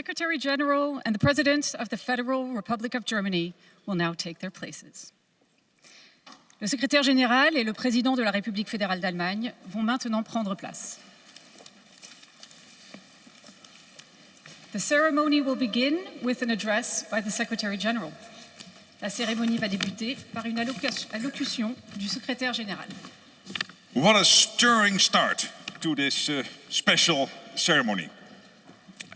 Secretary General and the President of the Federal Republic of Germany will now take their places. Le Secrétaire Général et le Président de la République fédérale d'Allemagne vont maintenant prendre place. The ceremony will begin with an address by the Secretary General. La cérémonie va débuter par une allocution du Secrétaire Général. What a stirring start to this special ceremony.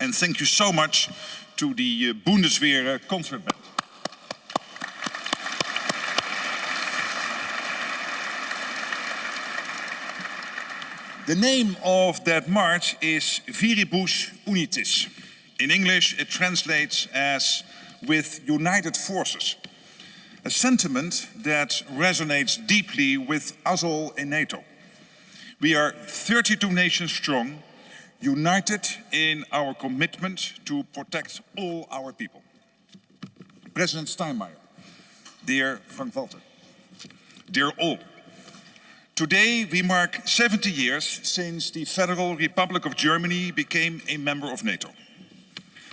And thank you so much to the Bundeswehr concert band. The name of that march is Viribus Unitis. In English, it translates as "with united forces," a sentiment that resonates deeply with us all in NATO. We are 32 nations strong, united in our commitment to protect all our people. President Steinmeier, dear Frank-Walter, dear all, today we mark 70 years since the Federal Republic of Germany became a member of NATO.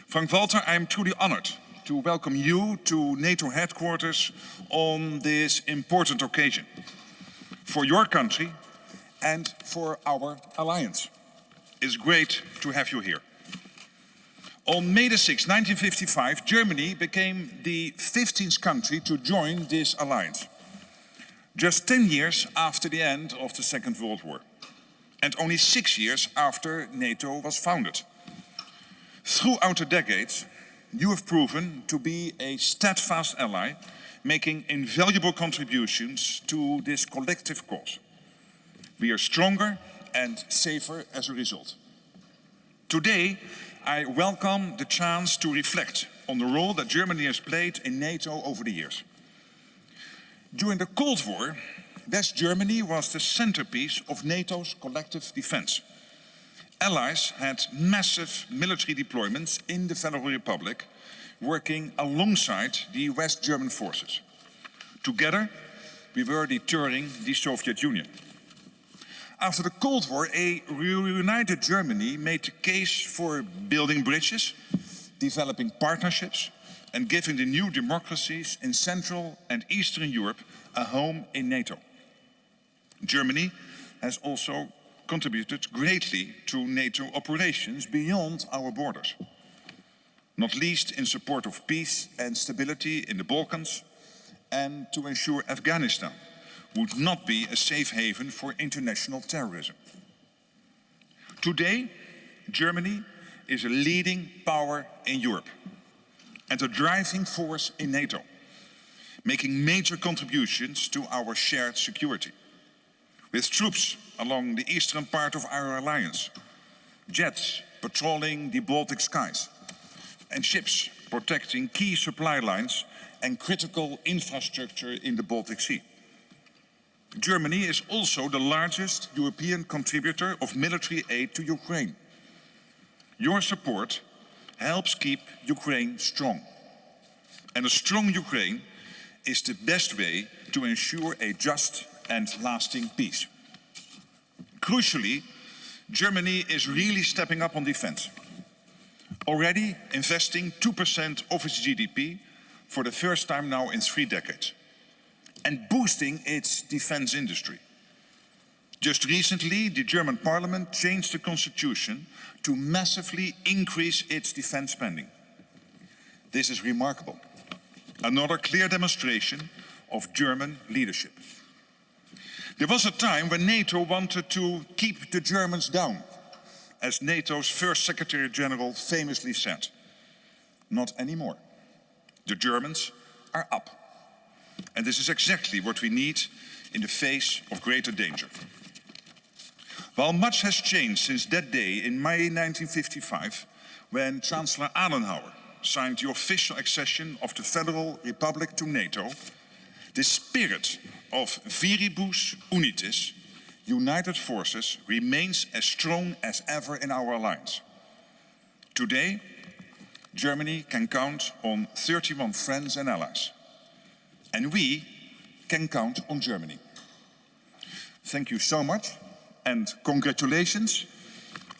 Frank-Walter, I am truly honored to welcome you to NATO Headquarters on this important occasion for your country and for our alliance. It's great to have you here. On May 6, 1955, Germany became the 15th country to join this alliance, just 10 years after the end of the Second World War, and only 6 years after NATO was founded. Throughout the decades, you have proven to be a steadfast ally, making invaluable contributions to this collective cause. We are stronger and safer as a result. Today, I welcome the chance to reflect on the role that Germany has played in NATO over the years. During the Cold War, West Germany was the centerpiece of NATO's collective defense. Allies had massive military deployments in the Federal Republic, working alongside the West German forces. Together, we were deterring the Soviet Union. After the Cold War, a reunited Germany made the case for building bridges, developing partnerships, and giving the new democracies in Central and Eastern Europe a home in NATO. Germany has also contributed greatly to NATO operations beyond our borders, not least in support of peace and stability in the Balkans, and to ensure Afghanistan would not be a safe haven for international terrorism. Today, Germany is a leading power in Europe and a driving force in NATO, making major contributions to our shared security. With troops along the eastern part of our alliance, jets patrolling the Baltic skies, and ships protecting key supply lines and critical infrastructure in the Baltic Sea. Germany is also the largest European contributor of military aid to Ukraine. Your support helps keep Ukraine strong. And a strong Ukraine is the best way to ensure a just and lasting peace. Crucially, Germany is really stepping up on defense, already investing 2% of its GDP for the first time now in 3 decades, and boosting its defense industry. Just recently, the German parliament changed the constitution to massively increase its defense spending. This is remarkable. Another clear demonstration of German leadership. There was a time when NATO wanted to keep the Germans down, as NATO's first Secretary General famously said. Not anymore. The Germans are up. And this is exactly what we need in the face of greater danger. While much has changed since that day in May 1955, when Chancellor Adenauer signed the official accession of the Federal Republic to NATO, the spirit of Viribus Unitis, united forces, remains as strong as ever in our alliance. Today, Germany can count on 31 friends and allies, and we can count on Germany. Thank you so much, and congratulations.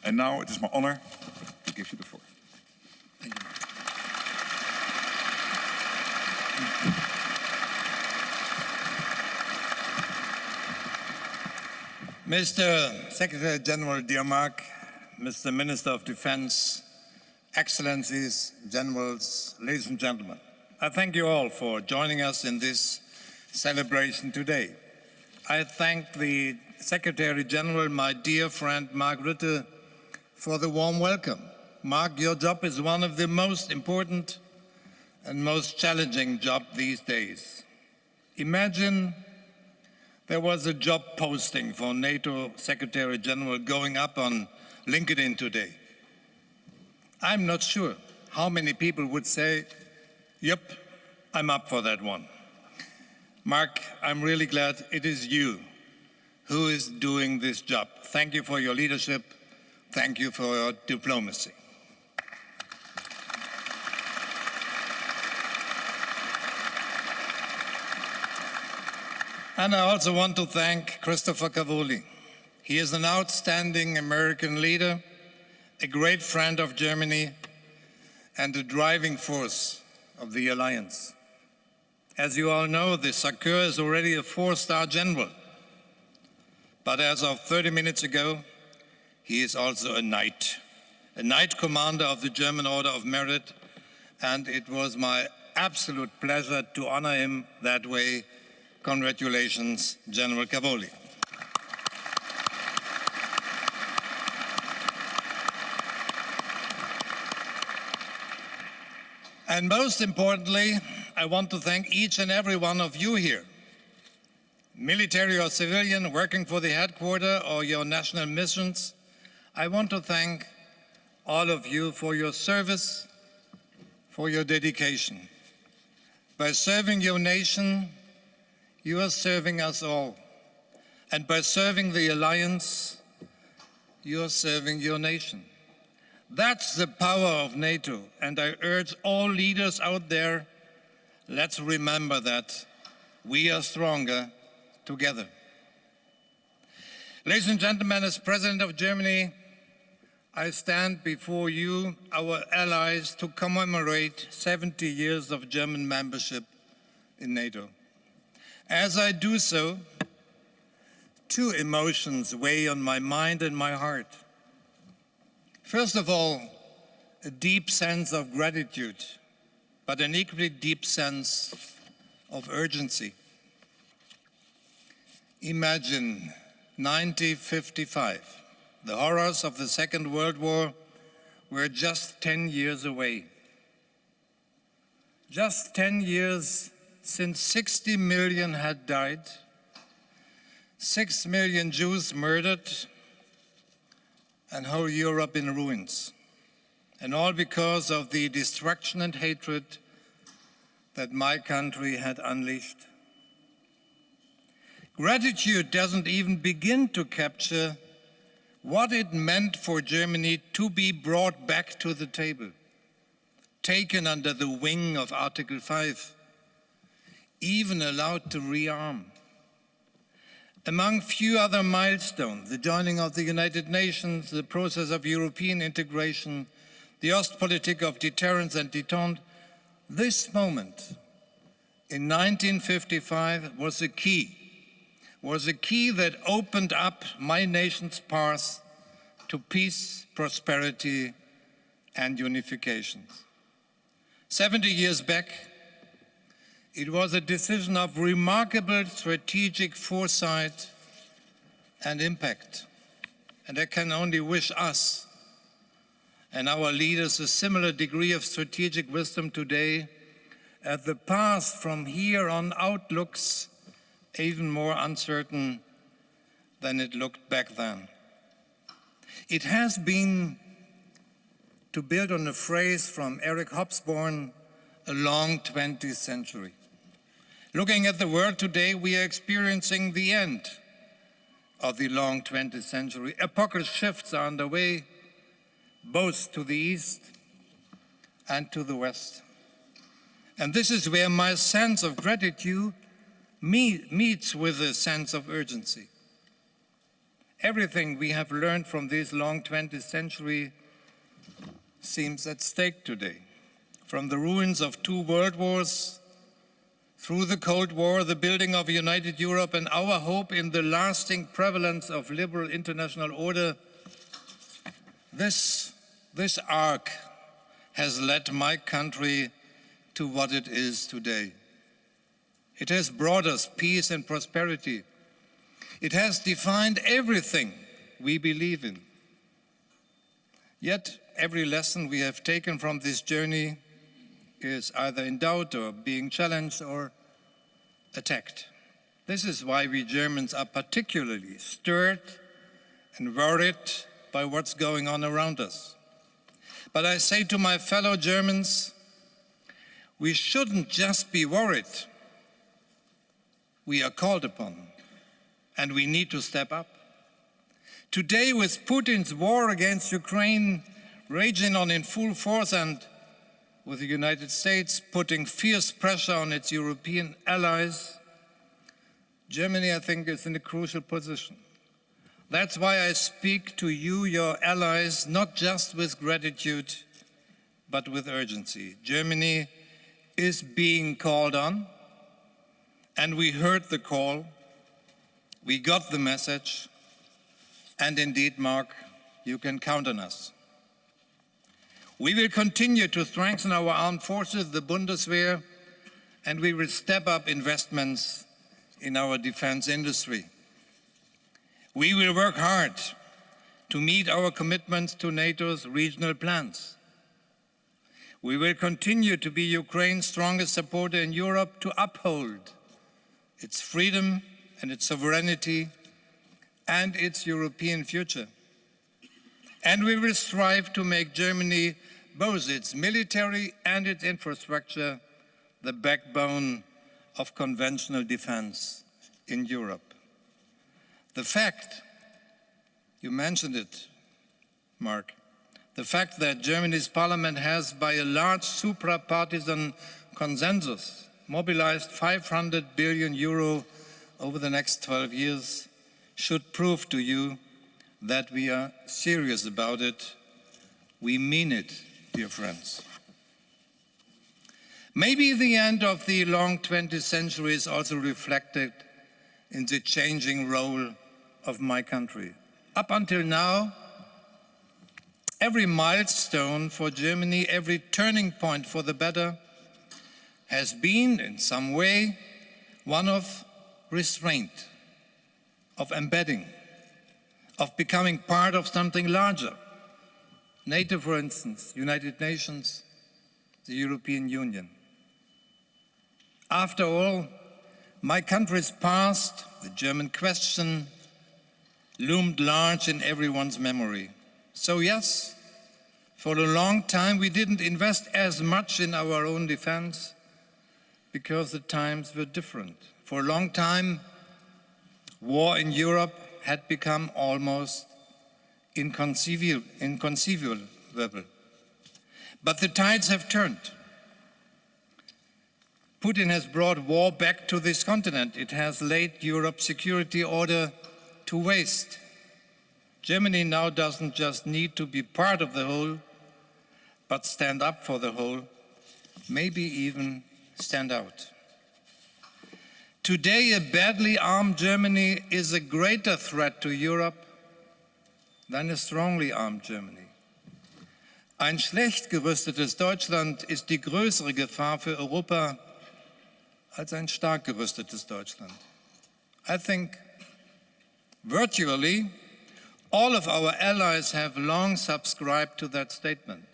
And now it is my honor to give you the floor. Thank you. Mr. Secretary General, dear Mark, Mr. Minister of Defense, Excellencies, Generals, ladies and gentlemen, I thank you all for joining us in this celebration today. I thank the Secretary General, my dear friend Mark Rutte, for the warm welcome. Mark, your job is one of the most important and most challenging jobs these days. Imagine there was a job posting for NATO Secretary General going up on LinkedIn today. I'm not sure how many people would say, yep, I'm up for that one. Mark, I'm really glad it is you who is doing this job. Thank you for your leadership. Thank you for your diplomacy. And I also want to thank Christopher Cavoli. He is an outstanding American leader, a great friend of Germany, and a driving force of the alliance. As you all know, the Sakur is already a 4-star general. But as of 30 minutes ago, he is also a knight commander of the German Order of Merit, and it was my absolute pleasure to honor him that way. Congratulations, General Cavoli. And most importantly, I want to thank each and every one of you here, military or civilian, working for the headquarters or your national missions. I want to thank all of you for your service, for your dedication. By serving your nation, you are serving us all. And by serving the alliance, you are serving your nation. That's the power of NATO, and I urge all leaders out there, let's remember that we are stronger together. Ladies and gentlemen, as President of Germany, I stand before you, our allies, to commemorate 70 years of German membership in NATO. As I do so, two emotions weigh on my mind and my heart. First of all, a deep sense of gratitude, but an equally deep sense of urgency. Imagine 1955. The horrors of the Second World War were just 10 years away. Just 10 years since 60 million had died, 6 million Jews murdered, and whole Europe in ruins. And all because of the destruction and hatred that my country had unleashed. Gratitude doesn't even begin to capture what it meant for Germany to be brought back to the table, taken under the wing of Article 5, even allowed to rearm. Among few other milestones, the joining of the United Nations, the process of European integration, the Ostpolitik of deterrence and detente, this moment in 1955 was a key that opened up my nation's path to peace, prosperity, and unification. 70 years back, it was a decision of remarkable strategic foresight and impact. And I can only wish us and our leaders a similar degree of strategic wisdom today, as the path from here on out looks even more uncertain than it looked back then. It has been, to build on a phrase from Eric Hobsbawm, a long 20th century. Looking at the world today, we are experiencing the end of the long 20th century. Epochal shifts are underway, both to the east and to the west. And this is where my sense of gratitude meets with a sense of urgency. Everything we have learned from this long 20th century seems at stake today. From the ruins of 2 world wars through the Cold War, the building of a united Europe, and our hope in the lasting prevalence of liberal international order, this arc has led my country to what it is today. It has brought us peace and prosperity. It has defined everything we believe in. Yet, every lesson we have taken from this journey is either in doubt or being challenged or attacked. This is why we Germans are particularly stirred and worried by what's going on around us. But I say to my fellow Germans, we shouldn't just be worried. We are called upon, and we need to step up. Today, with Putin's war against Ukraine raging on in full force and with the United States putting fierce pressure on its European allies, Germany, I think, is in a crucial position. That's why I speak to you, your allies, not just with gratitude, but with urgency. Germany is being called on, and we heard the call, we got the message, and indeed, Mark, you can count on us. We will continue to strengthen our armed forces, the Bundeswehr, and we will step up investments in our defense industry. We will work hard to meet our commitments to NATO's regional plans. We will continue to be Ukraine's strongest supporter in Europe to uphold its freedom and its sovereignty and its European future. And we will strive to make Germany, both its military and its infrastructure, the backbone of conventional defense in Europe. The fact, you mentioned it, Mark, the fact that Germany's parliament has, by a large supra-partisan consensus, mobilized 500 billion euro over the next 12 years should prove to you that we are serious about it. We mean it, dear friends. Maybe the end of the long 20th century is also reflected in the changing role of my country. Up until now, every milestone for Germany, every turning point for the better, has been, in some way, one of restraint, of embedding, of becoming part of something larger. NATO, for instance, United Nations, the European Union. After all, my country's past, the German question, loomed large in everyone's memory. So yes, for a long time we didn't invest as much in our own defense because the times were different. For a long time, war in Europe had become almost inconceivable. But the tides have turned. Putin has brought war back to this continent. It has laid Europe's security order to waste. Germany now doesn't just need to be part of the whole, but stand up for the whole, maybe even stand out. Today, a badly armed Germany is a greater threat to Europe than a strongly armed Germany. Ein schlecht gerüstetes Deutschland ist die größere Gefahr für Europa als ein stark gerüstetes Deutschland. I think virtually all of our allies have long subscribed to that statement.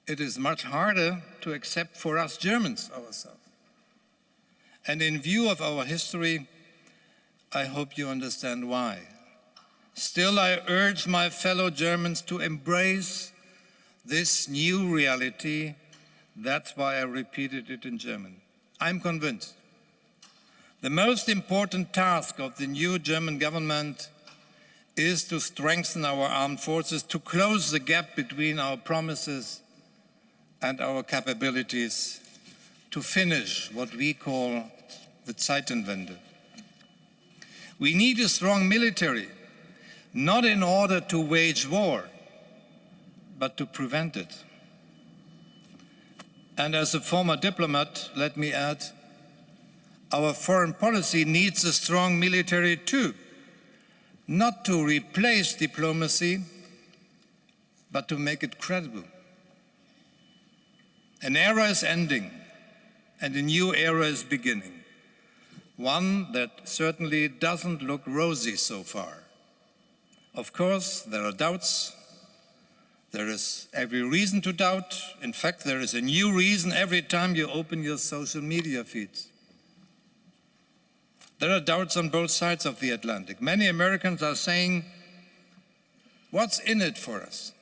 It is much harder to accept for us Germans ourselves. And in view of our history, I hope you understand why. Still, I urge my fellow Germans to embrace this new reality. That's why I repeated it in German. I'm convinced the most important task of the new German government is to strengthen our armed forces, to close the gap between our promises and our capabilities, to finish what we call the Zeitenwende. We need a strong military, not in order to wage war, but to prevent it. And as a former diplomat, let me add, our foreign policy needs a strong military too, not to replace diplomacy, but to make it credible. An era is ending, and a new era is beginning. One that certainly doesn't look rosy so far. Of course, there are doubts. There is every reason to doubt. In fact, there is a new reason every time you open your social media feeds. There are doubts on both sides of the Atlantic. Many Americans are saying, what's in it for us?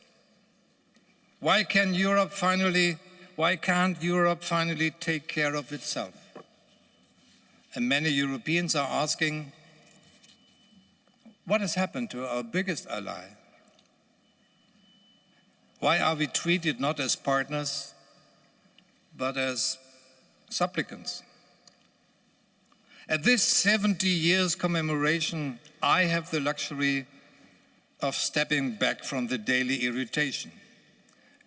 Why can't Europe finally take care of itself? And many Europeans are asking, what has happened to our biggest ally? Why are we treated not as partners, but as supplicants? At this 70 years commemoration, I have the luxury of stepping back from the daily irritation.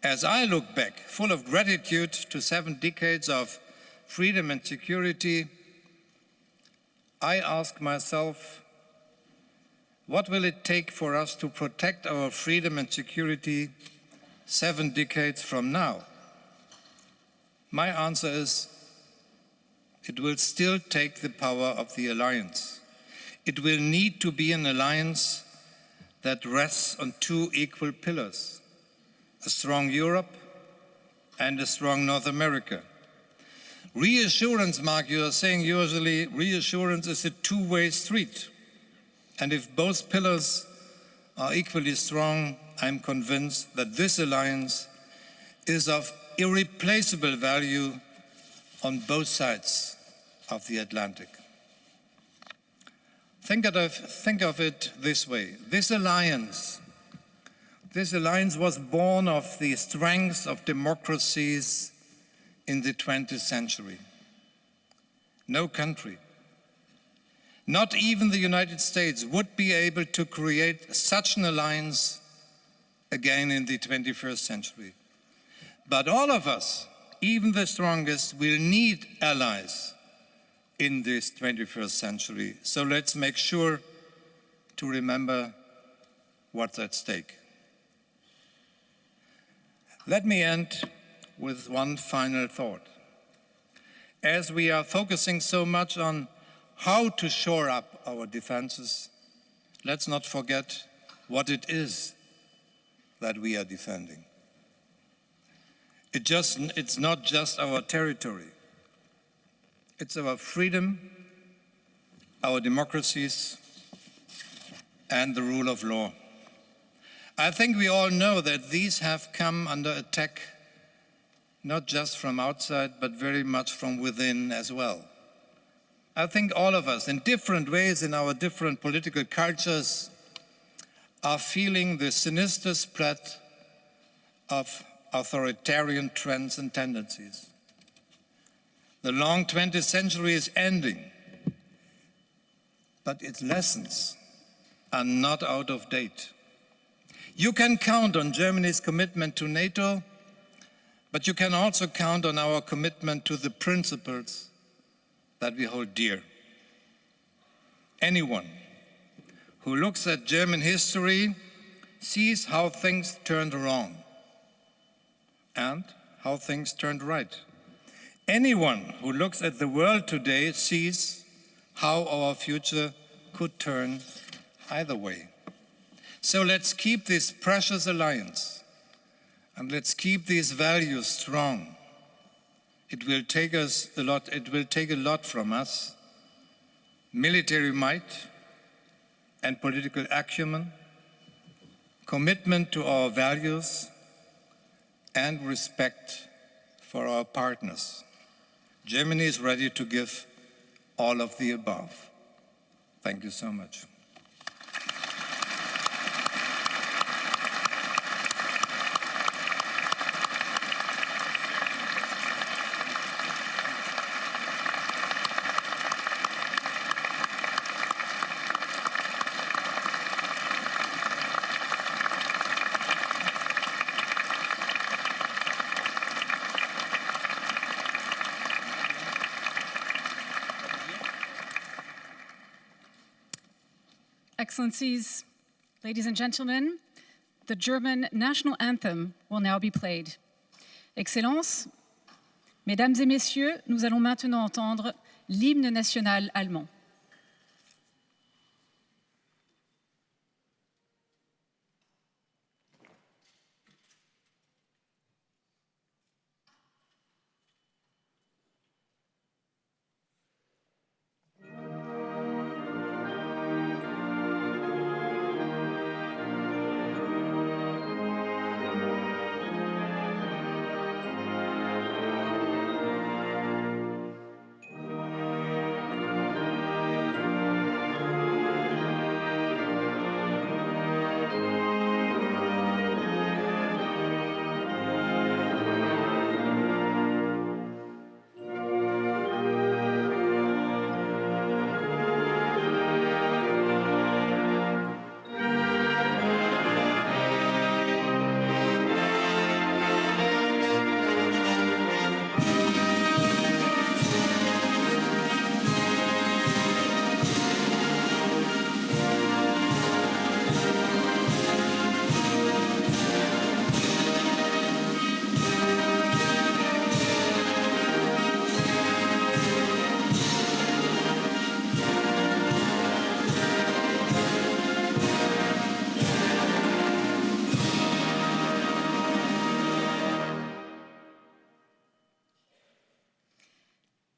As I look back, full of gratitude to 7 decades of freedom and security, I ask myself, what will it take for us to protect our freedom and security 7 decades from now? My answer is, it will still take the power of the alliance. It will need to be an alliance that rests on 2 equal pillars, a strong Europe and a strong North America. Reassurance, Mark, you are saying usually reassurance is a 2-way street. And if both pillars are equally strong, I'm convinced that this alliance is of irreplaceable value on both sides of the Atlantic. Think of it this way. This alliance was born of the strength of democracies in the 20th century. No country, not even the United States, would be able to create such an alliance again in the 21st century. But all of us, even the strongest, will need allies in this 21st century. So let's make sure to remember what's at stake. Let me end with one final thought. As we are focusing so much on how to shore up our defenses, let's not forget what it is that we are defending. It's not just our territory. It's our freedom, our democracies, and the rule of law. I think we all know that these have come under attack, not just from outside, but very much from within as well. I think all of us, in different ways, in our different political cultures, are feeling the sinister spread of authoritarian trends and tendencies. The long 20th century is ending, but its lessons are not out of date. You can count on Germany's commitment to NATO, but you can also count on our commitment to the principles that we hold dear. Anyone who looks at German history sees how things turned wrong and how things turned right. Anyone who looks at the world today sees how our future could turn either way. So let's keep this precious alliance and let's keep these values strong. It will take us a lot, it will take a lot from us: military might and political acumen, commitment to our values, and respect for our partners. Germany is ready to give all of the above. Thank you so much. Excellencies, ladies and gentlemen, the German national anthem will now be played. Excellences, Mesdames et Messieurs, nous allons maintenant entendre l'hymne national allemand.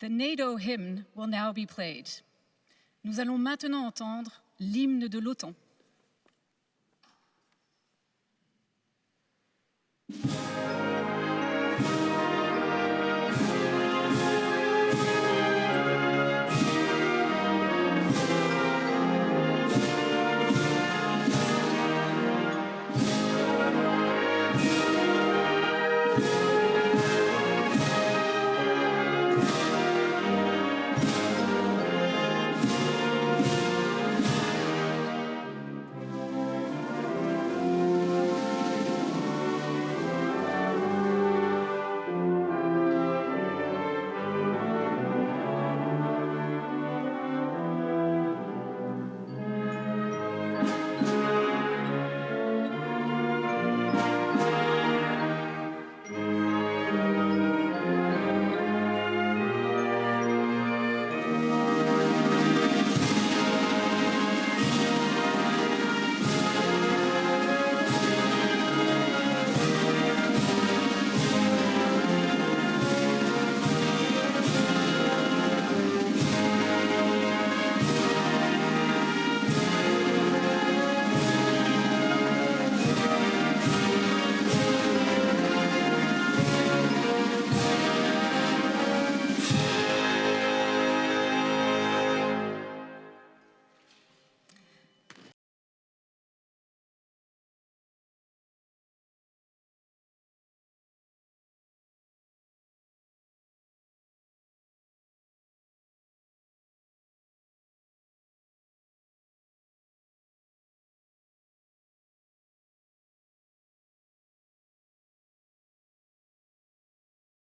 The NATO hymn will now be played. Nous allons maintenant entendre l'hymne de l'OTAN.